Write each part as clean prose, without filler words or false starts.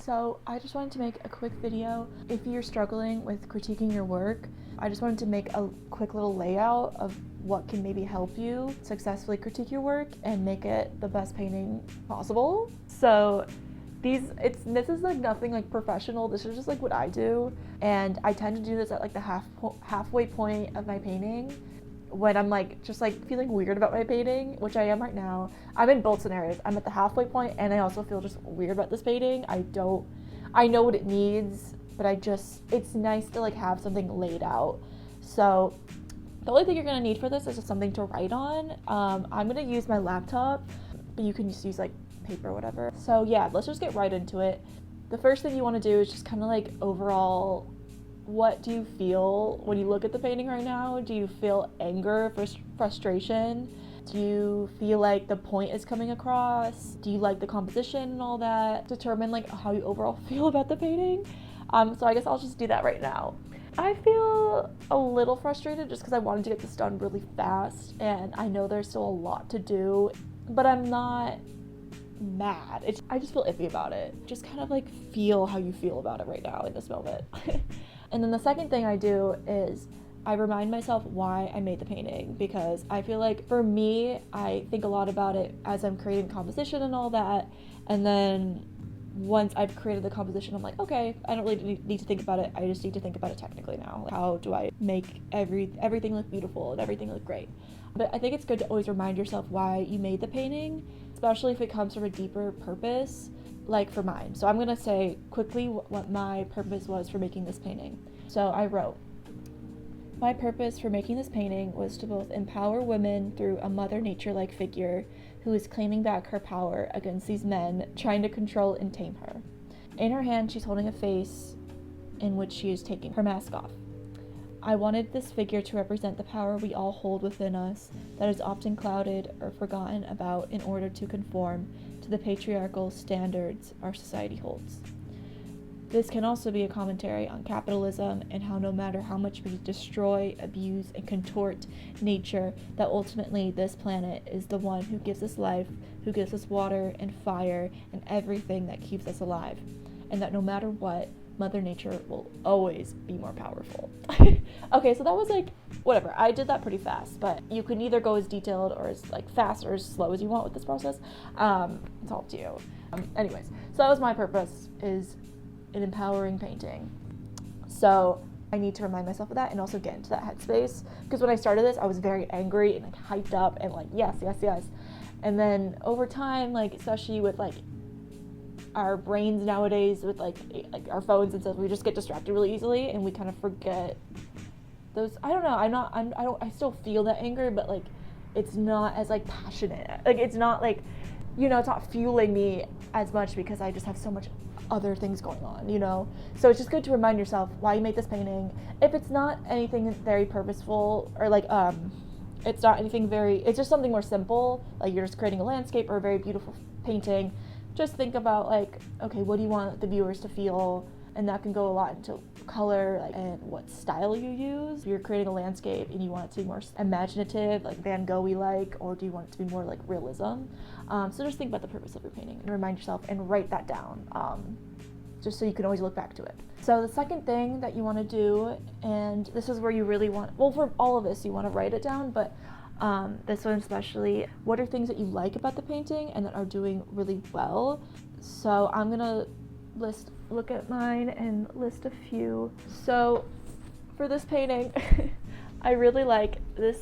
So I just wanted to make a quick video. If you're struggling with critiquing your work, I just wanted to make a quick little layout of what can maybe help you successfully critique your work and make it the best painting possible. So this is like nothing like professional. This is just like what I do, and I tend to do this at like the halfway point of my painting, when I'm like just like feeling weird about my painting, which I am right now. I'm in both scenarios. I'm at the halfway point and I also feel just weird about this painting. I know what it needs, but it's nice to like have something laid out. So the only thing you're gonna need for this is just something to write on. I'm gonna use my laptop, but you can just use like paper or whatever. So yeah, let's just get right into it. The first thing you wanna do is just kind of like overall, what do you feel when you look at the painting right now? Do you feel anger, frustration? Do you feel like the point is coming across? Do you like the composition and all that? Determine like how you overall feel about the painting. So I guess I'll just do that right now. I feel a little frustrated just because I wanted to get this done really fast, and I know there's still a lot to do, but I'm not mad. I just feel iffy about it. Just kind of like feel how you feel about it right now in this moment. And then the second thing I do is I remind myself why I made the painting, because I feel like for me, I think a lot about it as I'm creating composition and all that, and then once I've created the composition, I'm like, okay, I don't really need to think about it. I just need to think about it technically now. Like, how do I make everything look beautiful and everything look great? But I think it's good to always remind yourself why you made the painting, especially if it comes from a deeper purpose, like for mine. So I'm gonna say quickly what my purpose was for making this painting. So I wrote, my purpose for making this painting was to both empower women through a Mother Nature-like figure who is claiming back her power against these men trying to control and tame her. In her hand, she's holding a face in which she is taking her mask off. I wanted this figure to represent the power we all hold within us that is often clouded or forgotten about in order to conform to the patriarchal standards our society holds. This can also be a commentary on capitalism and how no matter how much we destroy, abuse, and contort nature, that ultimately this planet is the one who gives us life, who gives us water and fire and everything that keeps us alive. And that no matter what, Mother Nature will always be more powerful. Okay, so that was like, whatever. I did that pretty fast, but you can either go as detailed or as like fast or as slow as you want with this process. It's all up to you. Anyways, so that was my purpose, is an empowering painting. So I need to remind myself of that and also get into that headspace, because when I started this, I was very angry and like hyped up and like, yes. And then over time, like especially with like our brains nowadays with like our phones and stuff, we just get distracted really easily and we kind of forget those. I don't know, I still feel that anger, but like it's not as like passionate. Like it's not like, it's not fueling me as much because I just have so much other things going on, So it's just good to remind yourself why you made this painting. If it's not anything very purposeful or like it's not anything it's just something more simple, like you're just creating a landscape or a very beautiful painting, just think about like, okay, what do you want the viewers to feel? And that can go a lot into color and what style you use. If you're creating a landscape and you want it to be more imaginative, like Van Gogh-y like, or do you want it to be more like realism? So just think about the purpose of your painting and remind yourself and write that down, just so you can always look back to it. So the second thing that you want to do, and this is where you really want, well, for all of this, you want to write it down, but this one especially, what are things that you like about the painting and that are doing really well? So I'm gonna look at mine and list a few. So for this painting, I really like the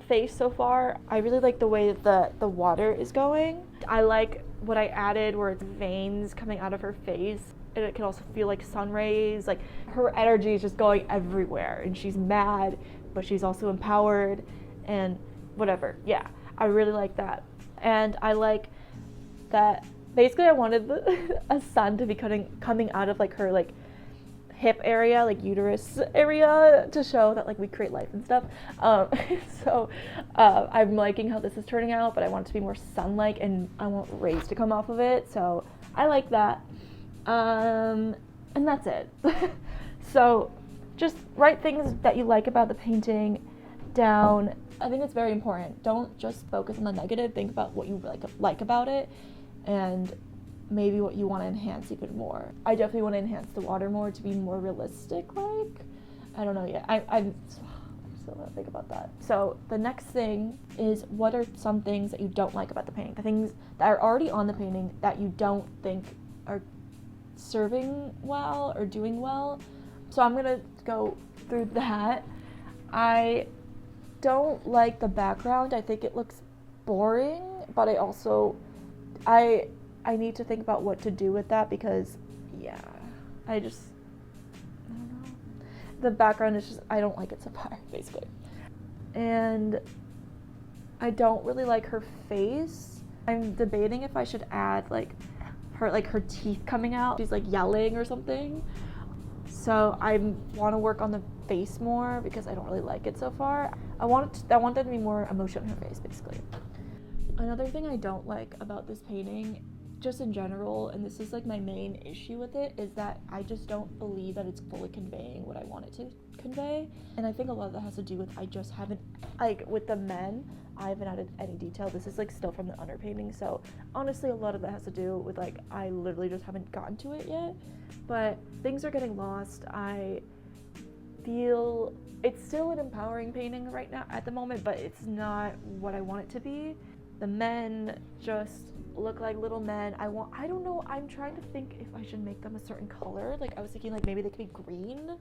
face so far. I really like the way that the water is going. I like what I added where it's veins coming out of her face, and it can also feel like sun rays. Like her energy is just going everywhere, and she's mad, but she's also empowered and whatever. Yeah, I really like that. And I like that basically I wanted a sun to be coming out of like her like hip area, like uterus area, to show that like we create life and stuff. So I'm liking how this is turning out, but I want it to be more sun-like and I want rays to come off of it. So I like that. And that's it. So just write things that you like about the painting down. I think it's very important. Don't just focus on the negative. Think about what you like about it, and maybe what you want to enhance even more. I definitely want to enhance the water more to be more realistic, like, I don't know yet. I'm still gotta think about that. So the next thing is, what are some things that you don't like about the painting? The things that are already on the painting that you don't think are serving well or doing well. So I'm gonna go through that. I don't like the background. I think it looks boring, but I need to think about what to do with that, because I don't know. The background is just, I don't like it so far, basically. And I don't really like her face. I'm debating if I should add like her teeth coming out. She's like yelling or something. So I want to work on the face more because I don't really like it so far. I want there to be more emotion on her face, basically. Another thing I don't like about this painting, just in general, and this is like my main issue with it, is that I just don't believe that it's fully conveying what I want it to convey. And I think a lot of that has to do with, I just haven't, like with the men, I haven't added any detail. This is like still from the underpainting, so honestly a lot of that has to do with like I literally just haven't gotten to it yet. But things are getting lost. I feel it's still an empowering painting right now at the moment, but it's not what I want it to be. The men just look like little men. I don't know, I'm trying to think if I should make them a certain color. Like I was thinking like maybe they could be green,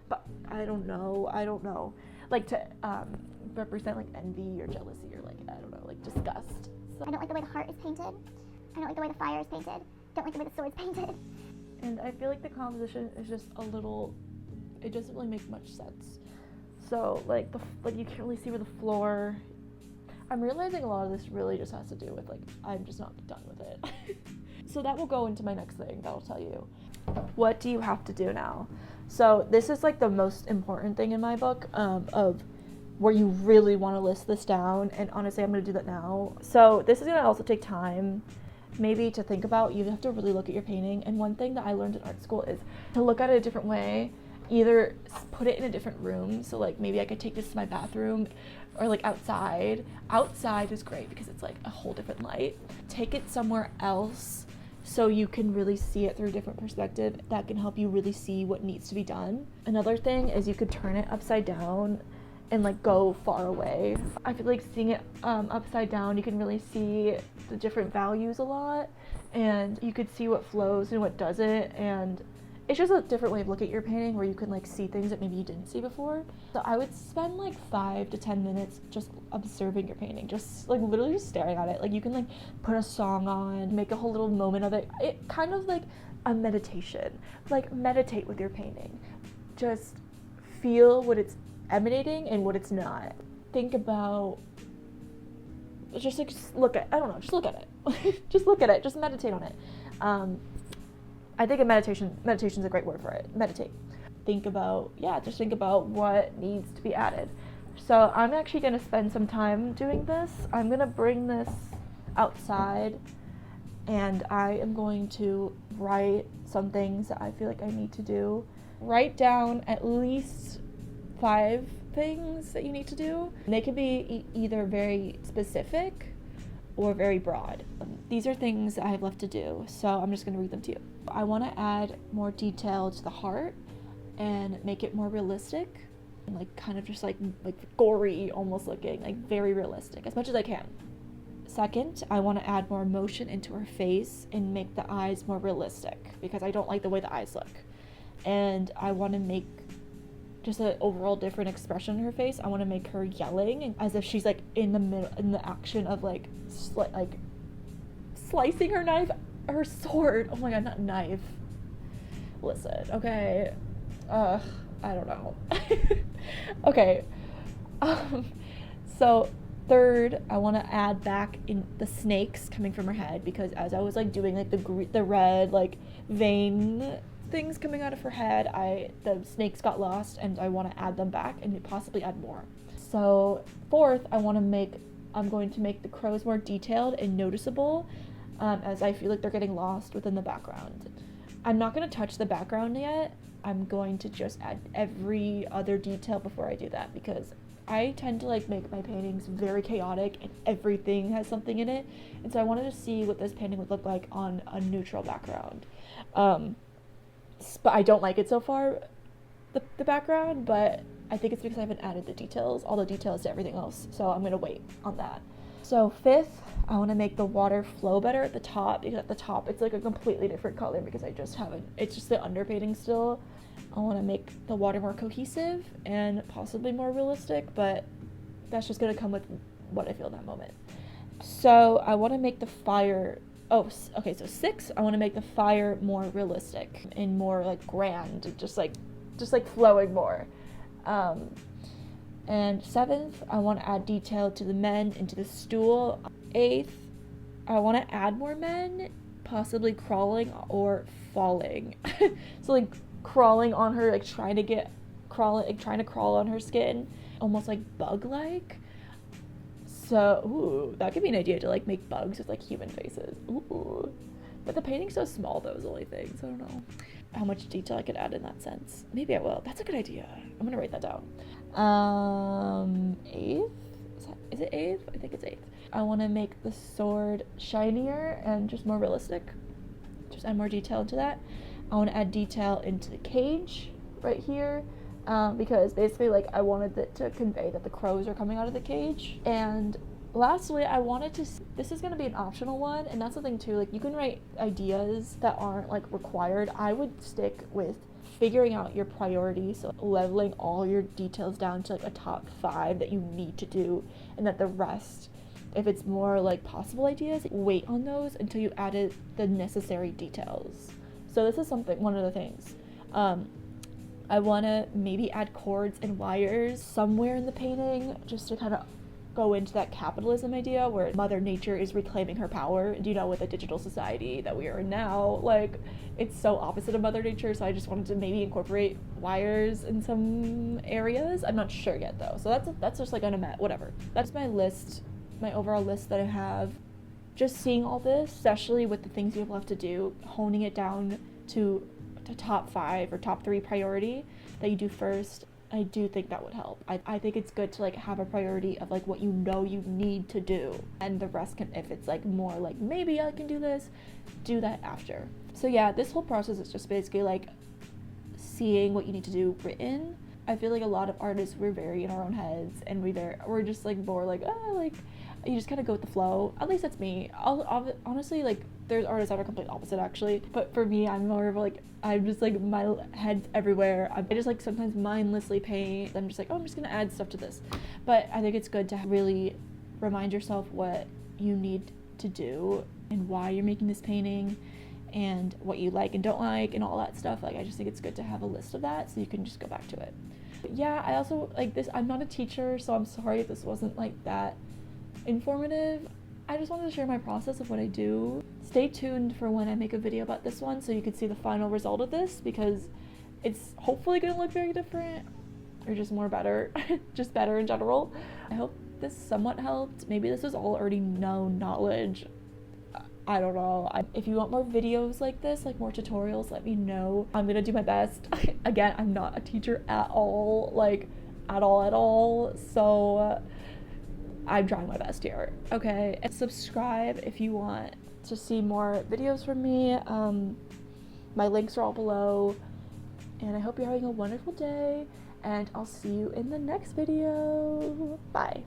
but I don't know. Like to represent like envy or jealousy or like, I don't know, like disgust. So I don't like the way the heart is painted. I don't like the way the fire is painted. Don't like the way the sword is painted. And I feel like the composition is just a little, it doesn't really make much sense. So like you can't really see where the floor. I'm realizing a lot of this really just has to do with like, I'm just not done with it. So that will go into my next thing that I'll tell you. What do you have to do now? So this is like the most important thing in my book, of where you really want to list this down. And honestly, I'm going to do that now. So this is going to also take time maybe to think about. You have to really look at your painting. And one thing that I learned in art school is to look at it a different way. Either put it in a different room. So like maybe I could take this to my bathroom, or like outside. Outside is great because it's like a whole different light. Take it somewhere else so you can really see it through a different perspective. That can help you really see what needs to be done. Another thing is you could turn it upside down and like go far away. I feel like seeing it upside down, you can really see the different values a lot, and you could see what flows and what doesn't, and it's just a different way of looking at your painting where you can like see things that maybe you didn't see before. So I would spend like 5 to 10 minutes just observing your painting, just like literally just staring at it. Like you can like put a song on, make a whole little moment of it. It kind of like a meditation. Like meditate with your painting. Just feel what it's emanating and what it's not. Think about, just look at, I don't know, just look at it. Just look at it, just meditate on it. I think meditation's a great word for it. Meditate. Think about what needs to be added. So I'm actually gonna spend some time doing this. I'm gonna bring this outside, and I am going to write some things that I feel like I need to do. Write down at least 5 things that you need to do. And they could be either very specific or very broad. These are things that I have left to do, so I'm just going to read them to you. I want to add more detail to the heart and make it more realistic, and like kind of just like gory almost looking, like very realistic as much as I can. Second, I want to add more emotion into her face and make the eyes more realistic because I don't like the way the eyes look. And I want to make just an overall different expression in her face. I want to make her yelling as if she's like in the middle, in the action of like slicing her sword. Oh my god, not knife. Listen, okay. I don't know. Okay. So third, I want to add back in the snakes coming from her head, because as I was like doing like the red like vein things coming out of her head, the snakes got lost, and I want to add them back and possibly add more. So fourth, I'm going to make the crows more detailed and noticeable, as I feel like they're getting lost within the background. I'm not going to touch the background yet. I'm going to just add every other detail before I do that, because I tend to like make my paintings very chaotic and everything has something in it. And so I wanted to see what this painting would look like on a neutral background. But I don't like it so far, the background, but I think it's because I haven't added all the details to everything else. So I'm gonna wait on that. So fifth, I want to make the water flow better at the top, because at the top it's like a completely different color because I just haven't, it's just the underpainting still. I want to make the water more cohesive and possibly more realistic, but that's just going to come with what I feel in that moment. So I want to make the fire, so 6, I want to make the fire more realistic and more like grand, just like flowing more. And 7th, I want to add detail to the men and to the stool. 8th, I want to add more men, possibly crawling or falling. So like crawling on her, like trying to crawl on her skin, almost like bug-like. So, that could be an idea to like make bugs with like human faces. Ooh. But the painting's so small, those the only things. I don't know how much detail I could add in that sense. Maybe I will. That's a good idea. I'm gonna write that down. 8th? Is it 8th? I think it's 8th. I want to make the sword shinier and just more realistic. Just add more detail into that. I want to add detail into the cage right here, because basically like I wanted it to convey that the crows are coming out of the cage. And lastly, I wanted to, this is going to be an optional one, and that's the thing too, like you can write ideas that aren't like required. I would stick with figuring out your priorities, so leveling all your details down to like a top 5 that you need to do, and that the rest, if it's more like possible ideas, wait on those until you added the necessary details. So this is one of the things. I want to maybe add cords and wires somewhere in the painting, just to kind of go into that capitalism idea where Mother Nature is reclaiming her power. You know, with the digital society that we are in now, like it's so opposite of Mother Nature. So I just wanted to maybe incorporate wires in some areas. I'm not sure yet though. So that's just like whatever. That's my list, my overall list that I have. Just seeing all this, especially with the things you have left to do, honing it down to top 5 or top 3 priority that you do first, I do think that would help. I think it's good to like have a priority of like what you know you need to do, and the rest can, if it's like more like maybe I can do this, do that after. So yeah, this whole process is just basically like seeing what you need to do written. I feel like a lot of artists, we're very in our own heads, and we're just like more like, like you just kind of go with the flow. At least that's me. Honestly, like there's artists that are complete opposite actually, but for me, I'm more of like, I'm just like my head's everywhere. I just like sometimes mindlessly paint. I'm just like, I'm just gonna add stuff to this. But I think it's good to really remind yourself what you need to do and why you're making this painting, and what you like and don't like and all that stuff. Like I just think it's good to have a list of that so you can just go back to it. But yeah, I also like this. I'm not a teacher, so I'm sorry if this wasn't like that informative. I just wanted to share my process of what I do. Stay tuned for when I make a video about this one so you can see the final result of this, because it's hopefully going to look very different, or just better, just better in general. I hope this somewhat helped. Maybe this was all already known knowledge. I don't know. If you want more videos like this, like more tutorials, let me know. I'm going to do my best. Again, I'm not a teacher at all, like at all. So I'm trying my best here. Okay, and subscribe if you want to see more videos from me. My links are all below, and I hope you're having a wonderful day, and I'll see you in the next video. Bye.